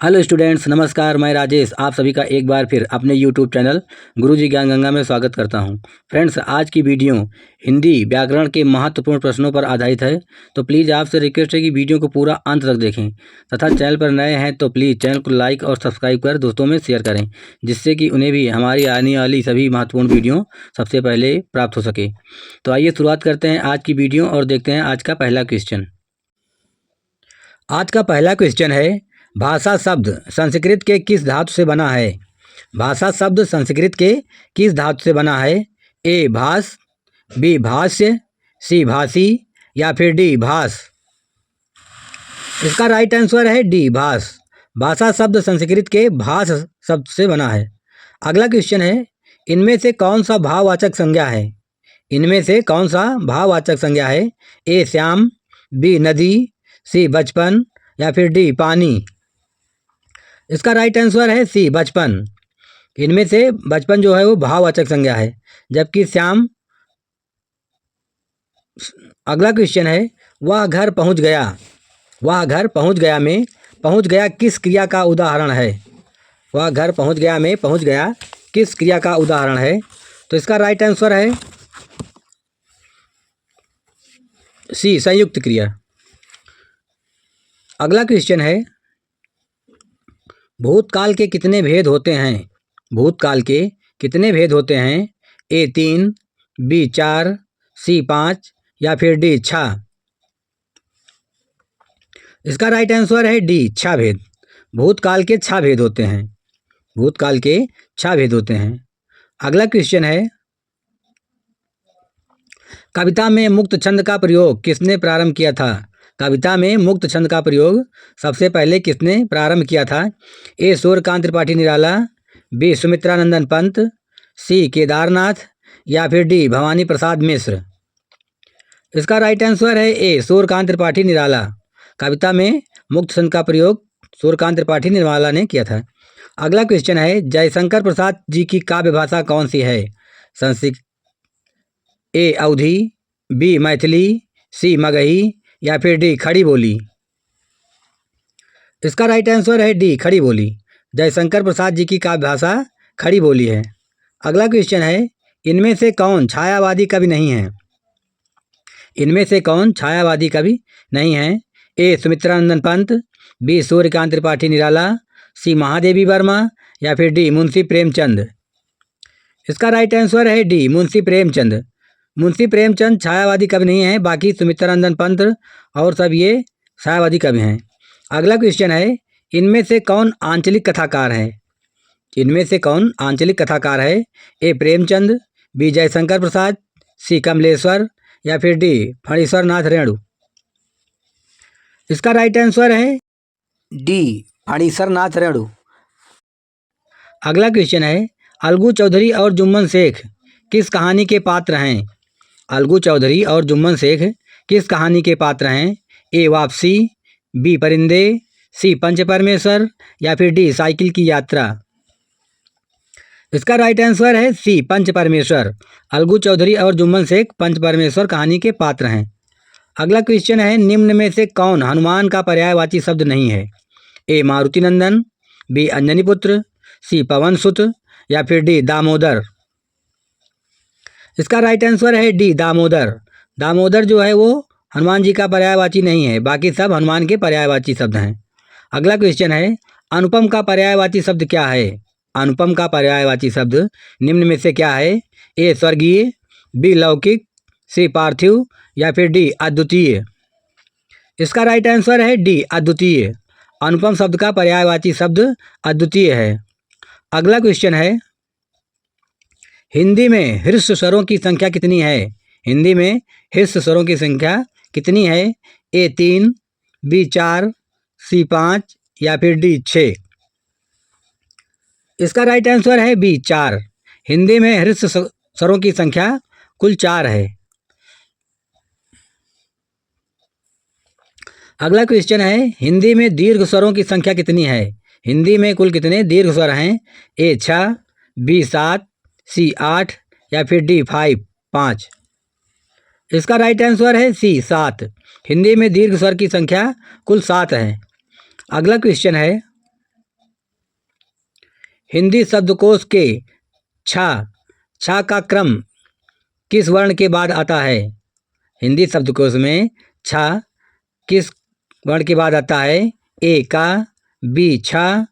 Hello students, नमस्कार। मैं राजेश आप सभी का एक बार फिर अपने यूट्यूब चैनल गुरुजी ज्ञान गंगा में स्वागत करता हूं। फ्रेंड्स, आज की वीडियो हिंदी व्याकरण के महत्वपूर्ण प्रश्नों पर आधारित है, तो प्लीज़ आपसे रिक्वेस्ट है कि वीडियो को पूरा अंत तक देखें तथा चैनल पर नए हैं तो प्लीज़ चैनल को लाइक और सब्सक्राइब कर दोस्तों में शेयर करें, जिससे कि उन्हें भी हमारी आने वाली सभी महत्वपूर्ण वीडियो सबसे पहले प्राप्त हो सके। तो आइए शुरुआत करते हैं आज की वीडियो और देखते हैं आज का पहला क्वेश्चन। आज का पहला क्वेश्चन है, भाषा शब्द संस्कृत के किस धातु से बना है? भाषा शब्द संस्कृत के किस धातु से बना है? ए भास, बी भाष्य, सी भाषी या फिर डी भास। इसका राइट आंसर है डी भास। भाषा शब्द संस्कृत के भास शब्द से बना है। अगला क्वेश्चन है, इनमें से कौन सा भाववाचक संज्ञा है? इनमें से कौन सा भाववाचक संज्ञा है? ए श्याम, बी नदी, सी बचपन या फिर डी पानी। इसका राइट आंसर है सी बचपन। इनमें से बचपन जो है वो भाववाचक संज्ञा है, जबकि श्याम। अगला क्वेश्चन है, वह घर पहुंच गया। वह घर पहुंच गया में पहुंच गया किस क्रिया का उदाहरण है? वह घर पहुंच गया में पहुंच गया किस क्रिया का उदाहरण है? तो इसका राइट आंसर है सी संयुक्त क्रिया। अगला क्वेश्चन है, भूतकाल के कितने भेद होते हैं? भूतकाल के कितने भेद होते हैं? ए 3, बी 4, सी 5 या फिर डी 6। इसका राइट आंसर है डी 6 भेद। भूतकाल के 6 भेद होते हैं। भूतकाल के 6 भेद होते हैं। अगला क्वेश्चन है, कविता में मुक्त छंद का प्रयोग किसने प्रारंभ किया था? कविता में मुक्त छंद का प्रयोग सबसे पहले किसने प्रारंभ किया था? ए सूर्यकांत त्रिपाठी निराला, बी सुमित्रानंदन पंत, सी केदारनाथ या फिर डी भवानी प्रसाद मिश्र। इसका राइट आंसर है ए सूर्यकांत त्रिपाठी निराला। कविता में मुक्त छंद का प्रयोग सूर्यकांत त्रिपाठी निराला ने किया था। अगला क्वेश्चन है, जयशंकर प्रसाद जी की काव्य भाषा कौन सी है? संस्कृत, ए अवधी, बी मैथिली, सी मगही या फिर डी खड़ी बोली। इसका राइट आंसर है डी खड़ी बोली। जयशंकर प्रसाद जी की काव्य भाषा खड़ी बोली है। अगला क्वेश्चन है, इनमें से कौन छायावादी कवि नहीं है? इनमें से कौन छायावादी कवि नहीं है? ए सुमित्रानंदन पंत, बी सूर्यकांत त्रिपाठी निराला, सी महादेवी वर्मा या फिर डी मुंशी प्रेमचंद। इसका राइट आंसर है डी मुंशी प्रेमचंद। मुंशी प्रेमचंद छायावादी कवि नहीं हैं, बाकी सुमित्रानंदन पंत और सब ये छायावादी कवि हैं। अगला क्वेश्चन है, इनमें से कौन आंचलिक कथाकार है? इनमें से कौन आंचलिक कथाकार है? ए प्रेमचंद, बी जयशंकर प्रसाद, सी कमलेश्वर या फिर डी फणीश्वर नाथ रेणु। इसका राइट आंसर है डी फणीश्वर नाथ रेणु। अगला क्वेश्चन है, अलगू चौधरी और जुम्मन शेख किस कहानी के पात्र हैं? अलगू चौधरी और जुम्मन शेख किस कहानी के पात्र हैं? ए वापसी, बी परिंदे, सी पंच परमेश्वर या फिर डी साइकिल की यात्रा। इसका राइट आंसर है सी पंच परमेश्वर। अलगू चौधरी और जुम्मन शेख पंच परमेश्वर कहानी के पात्र हैं। अगला क्वेश्चन है, निम्न में से कौन हनुमान का पर्यायवाची शब्द नहीं है? ए मारुति नंदन, बी अंजनी पुत्र, सी पवन सुत या फिर डी दामोदर। इसका राइट आंसर है डी दामोदर। दामोदर जो है वो हनुमान जी का पर्यायवाची नहीं है, बाकी सब हनुमान के पर्यायवाची शब्द हैं। अगला क्वेश्चन है, अनुपम का पर्यायवाची शब्द क्या है? अनुपम का पर्यायवाची शब्द निम्न में से क्या है? ए स्वर्गीय, बी लौकिक, सी पार्थिव या फिर डी अद्वितीय। इसका राइट आंसर है डी अद्वितीय। अनुपम शब्द का पर्यायवाची शब्द अद्वितीय है। अगला क्वेश्चन है, हिंदी में ह्रस्व स्वरों की संख्या कितनी है? हिंदी में ह्रस्व स्वरों की संख्या कितनी है? ए 3, बी 4, सी 5 या फिर डी 6। इसका राइट आंसर है बी 4। हिंदी में ह्रस्व स्वरों की संख्या कुल 4 है। अगला क्वेश्चन है, हिंदी में दीर्घ स्वरों की संख्या कितनी है? हिंदी में कुल कितने दीर्घ स्वर हैं? ए 6, बी 7, सी 8 या फिर डी 5। इसका राइट आंसर है सी 7। हिंदी में दीर्घ स्वर की संख्या कुल 7 है। अगला क्वेश्चन है, हिंदी शब्दकोश के छा छा का क्रम किस वर्ण के बाद आता है? हिंदी शब्दकोश में छा किस वर्ण के बाद आता है? ए का, बी छा,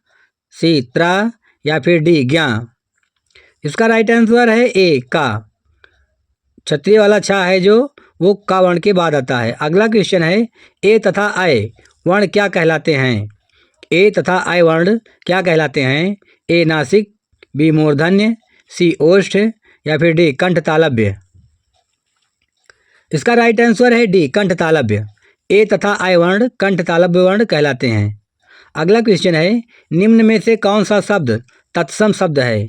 सी त्रा या फिर डी ज्ञा। इसका राइट आंसर है ए का। क्षत्रिय वाला छा है जो वो का वर्ण के बाद आता है। अगला क्वेश्चन है ए तथा आय वर्ण क्या कहलाते हैं? ए तथा आय वर्ण क्या कहलाते हैं? ए नासिक, बी मूर्धन्य, सी ओष्ठ या फिर डी कंठ तालव्य। इसका राइट आंसर है डी कंठ तालव्य। ए तथा आय वर्ण कंठ तालव्य वर्ण कहलाते हैं। अगला क्वेश्चन है निम्न में से कौन सा शब्द तत्सम शब्द है?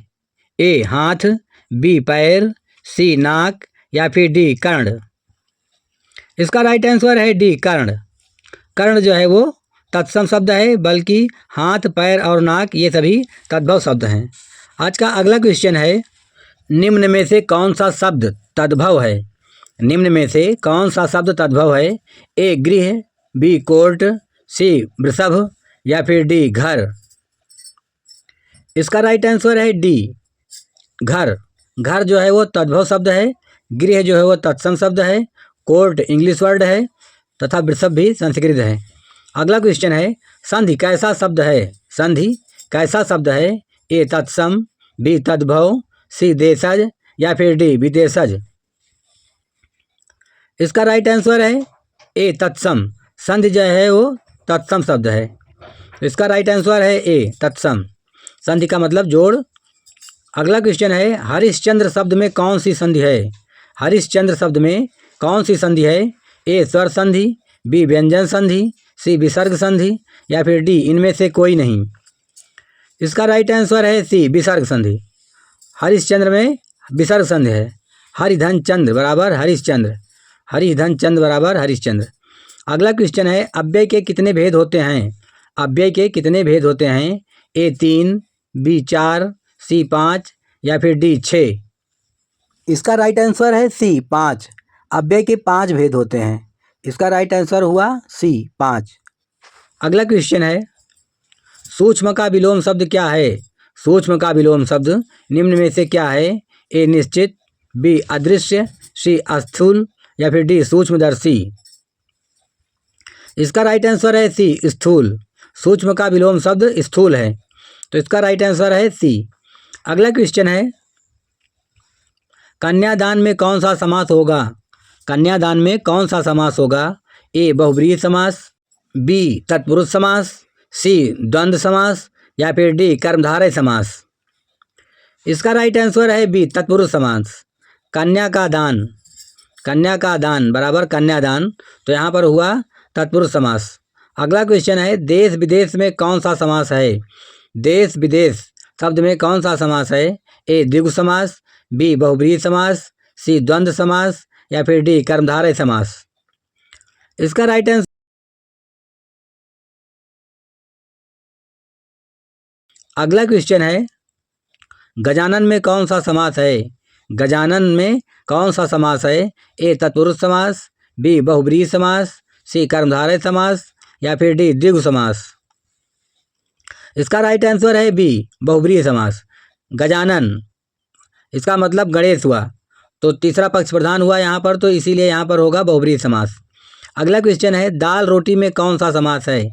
ए हाथ, बी पैर, सी नाक या फिर डी कर्ण। इसका राइट आंसर है डी कर्ण। कर्ण जो है वो तत्सम शब्द है, बल्कि हाथ, पैर और नाक ये सभी तद्भव शब्द हैं। आज का अगला क्वेश्चन है निम्न में से कौन सा शब्द तद्भव है? निम्न में से कौन सा शब्द तद्भव है? ए गृह, बी कोर्ट, सी वृषभ या फिर डी घर। इसका राइट आंसर है डी घर। घर जो है वो तद्भव शब्द है, गृह जो है वो तत्सम शब्द है, कोर्ट इंग्लिश वर्ड है तथा वृषभ भी संस्कृत है। अगला क्वेश्चन है संधि कैसा शब्द है? संधि कैसा शब्द है? ए तत्सम, बी तद्भव, सी देशज या फिर डी विदेशज। इसका राइट आंसर है ए तत्सम। संधि जो है वो तत्सम शब्द है। इसका राइट आंसर है ए तत्सम। संधि का मतलब जोड़। अगला क्वेश्चन है हरिश्चंद्र शब्द में कौन सी संधि है? हरिश्चंद्र शब्द में कौन सी संधि है? ए स्वर संधि, बी व्यंजन संधि, सी विसर्ग संधि या फिर डी इनमें से कोई नहीं। इसका राइट आंसर है सी विसर्ग संधि। हरिश्चंद्र में विसर्ग संधि है। हरिधन चंद्र बराबर हरिश्चंद्र, हरिधन चंद्र बराबर हरिश्चंद्र। अगला क्वेश्चन है अव्यय के कितने भेद होते हैं? अव्यय के कितने भेद होते हैं? ए 3, बी 4, सी 5 या फिर डी 6। इसका राइट आंसर है सी 5। अव्यय के 5 भेद होते हैं। इसका राइट आंसर हुआ सी 5। अगला क्वेश्चन है सूक्ष्म का विलोम शब्द क्या है? सूक्ष्म का विलोम शब्द निम्न में से क्या है? ए निश्चित, बी अदृश्य, सी स्थूल या फिर डी सूक्ष्मदर्शी। इसका राइट आंसर है सी स्थूल। सूक्ष्म का विलोम शब्द स्थूल है, तो इसका राइट आंसर है सी। अगला क्वेश्चन है कन्यादान में कौन सा समास होगा? कन्यादान में कौन सा समास होगा? ए बहुब्रीहि समास, बी तत्पुरुष समास, सी द्वंद्व समास या फिर डी कर्मधारय समास। इसका राइट आंसर है बी तत्पुरुष समास। कन्या का दान, कन्या का दान बराबर कन्यादान, तो यहाँ पर हुआ तत्पुरुष समास। अगला क्वेश्चन है देश विदेश में कौन सा समास है? देश विदेश शब्द में कौन सा समास है? ए द्विगु समास, बी बहुब्रीहि समास, सी द्वंद्व समास या फिर डी कर्मधारय समास। इसका राइट आंसर अगला क्वेश्चन है गजानन में कौन सा समास है? गजानन में कौन सा समास है? ए तत्पुरुष समास, बी बहुब्रीहि समास, सी कर्मधारय समास या फिर डी द्विगु समास। इसका राइट आंसर है बी बहुब्रीहि समास। गजानन इसका मतलब गणेश हुआ, तो तीसरा पक्ष प्रधान हुआ यहाँ पर, तो इसीलिए यहाँ पर होगा बहुब्रीहि समास। अगला क्वेश्चन है दाल रोटी में कौन सा समास है?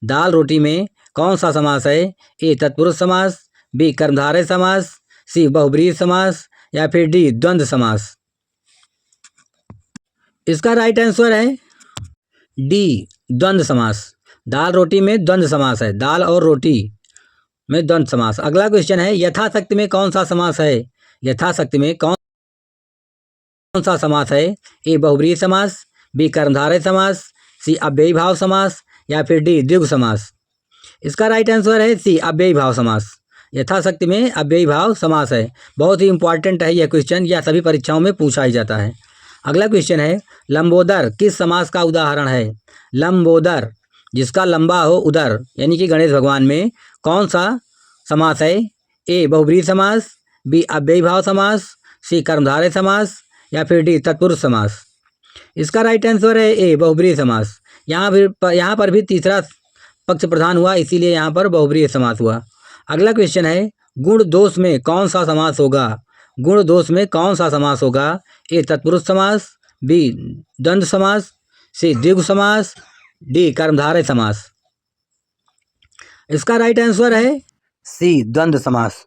दाल रोटी में कौन सा समास है? ए तत्पुरुष समास, बी कर्मधारय समास, सी बहुब्रीहि समास या फिर डी द्वंद्व समास। इसका राइट आंसर है डी द्वंद्व समास। दाल रोटी में द्वंद्व समास है, दाल और रोटी में द्वंद्व समास। अगला क्वेश्चन है यथाशक्ति में कौन सा समास है? यथाशक्ति में कौन सा समास है? ए बहुब्रीहि समास, बी कर्मधारय समास, सी अव्ययी भाव समास या फिर डी द्विगु समास। इसका राइट आंसर है सी अव्ययी भाव समास। यथाशक्ति में अव्ययी भाव समास है। बहुत ही इंपॉर्टेंट है यह क्वेश्चन, यह सभी परीक्षाओं में पूछा ही जाता है। अगला क्वेश्चन है लंबोदर किस समास का उदाहरण है? लंबोदर जिसका लंबा हो उदर यानी कि गणेश भगवान में कौन सा समास है? ए बहुब्रीहि समास, बी अव्ययी भाव समास, सी कर्मधारय समास या फिर डी तत्पुरुष समास। इसका राइट आंसर है ए बहुब्रीहि समास। यहाँ पर भी तीसरा पक्ष प्रधान हुआ, इसीलिए यहाँ पर बहुब्रीहि समास हुआ। अगला क्वेश्चन है गुण दोष में कौन सा समास होगा? गुण दोष में कौन सा समास होगा? ए तत्पुरुष समास, बी द्वंद्व समास, सी द्विगु समास, डी कर्मधारय समास। इसका राइट आंसर है सी द्वंद्व समास।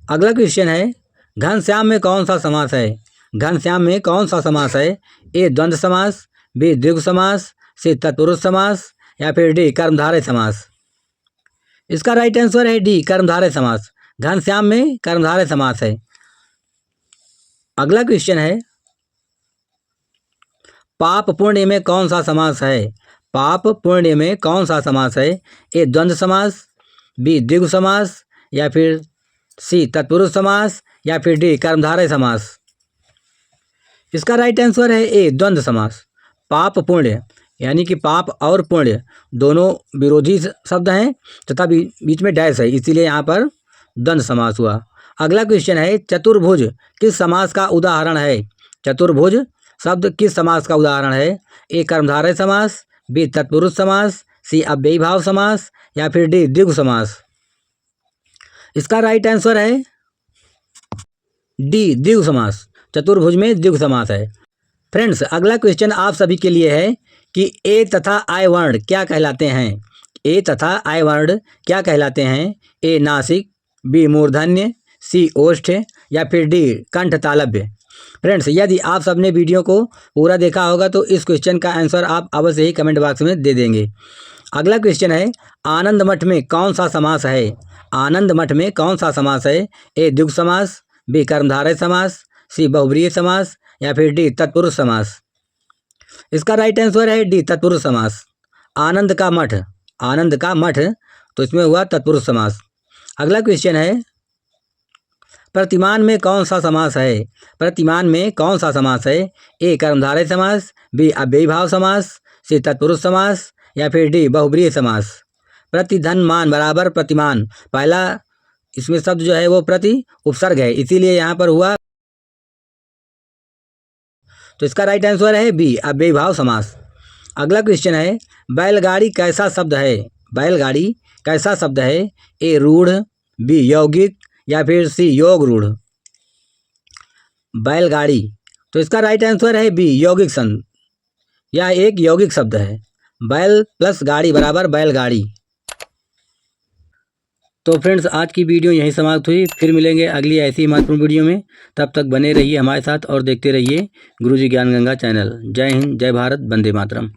अगला क्वेश्चन है, घनश्याम में कौन सा समास है? घनश्याम में कौन सा समास है? ए द्वंद्व समास, बी द्विगु समास, सी तत्पुरुष समास, या फिर डी कर्मधारय समास। इसका राइट आंसर है डी कर्मधारय समास। घनश्याम में कर्मधारय समास है। अगला क्वेश्चन है, पाप पुण्य में कौन सा समास है? पाप पुण्य में कौन सा समास है? ए द्वंद्व समास, बी द्विगु समास, या फिर सी तत्पुरुष समास, या फिर डी कर्मधारय समास। इसका राइट आंसर है ए द्वंद्व समास। पाप पुण्य यानी कि पाप और पुण्य दोनों विरोधी शब्द हैं तथा बीच में डैश है, इसीलिए यहाँ पर द्वंद्व समास हुआ। अगला क्वेश्चन है, चतुर्भुज किस समास का उदाहरण है? चतुर्भुज शब्द किस समास का उदाहरण है? ए कर्मधारय समास, बी तत्पुरुष समास, सी अव्ययी भाव समास, या फिर डी द्विगु समास। इसका राइट आंसर है डी द्विगु समास। चतुर्भुज में द्विगु समास है। फ्रेंड्स, अगला क्वेश्चन आप सभी के लिए है कि ए तथा आय वर्ण क्या कहलाते हैं? ए तथा आय वर्ण क्या कहलाते हैं? ए नासिक, बी मूर्धन्य, सी ओष्ठ, या फिर डी कंठ तालव्य। फ्रेंड्स, यदि आप सबने वीडियो को पूरा देखा होगा तो इस क्वेश्चन का आंसर आप अवश्य ही कमेंट बॉक्स में दे देंगे। अगला क्वेश्चन है, आनंद मठ में कौन सा समास है? आनंद मठ में कौन सा समास है? ए द्विगु समास, बी कर्मधारय समास, सी बहुब्रीहि समास, या फिर डी तत्पुरुष समास। इसका राइट आंसर है डी तत्पुरुष समास। आनंद का मठ, आनंद का मठ, तो इसमें हुआ तत्पुरुष समास। अगला क्वेश्चन है, प्रतिमान में कौन सा समास है? प्रतिमान में कौन सा समास है? ए कर्मधारय समास, बी अव्ययी भाव समास, सी तत्पुरुष समास, या फिर डी बहुब्रीहि समास। प्रतिधनमान बराबर प्रतिमान, पहला इसमें शब्द जो है वो प्रति उपसर्ग है, इसीलिए यहाँ पर हुआ, तो इसका राइट आंसर है बी अव्ययी भाव समास। अगला क्वेश्चन है, बैलगाड़ी कैसा शब्द है? बैलगाड़ी कैसा शब्द है? ए रूढ़, बी यौगिक, या फिर सी योग रूढ़। बैलगाड़ी, तो इसका राइट आंसर है बी यौगिक शब्द। यह एक यौगिक शब्द है। बैल प्लस गाड़ी बराबर बैलगाड़ी। तो फ्रेंड्स, आज की वीडियो यहीं समाप्त हुई। फिर मिलेंगे अगली ऐसी महत्वपूर्ण वीडियो में। तब तक बने रहिए हमारे साथ और देखते रहिए गुरुजी ज्ञान गंगा चैनल। जय हिंद, जय भारत, वंदे मातरम।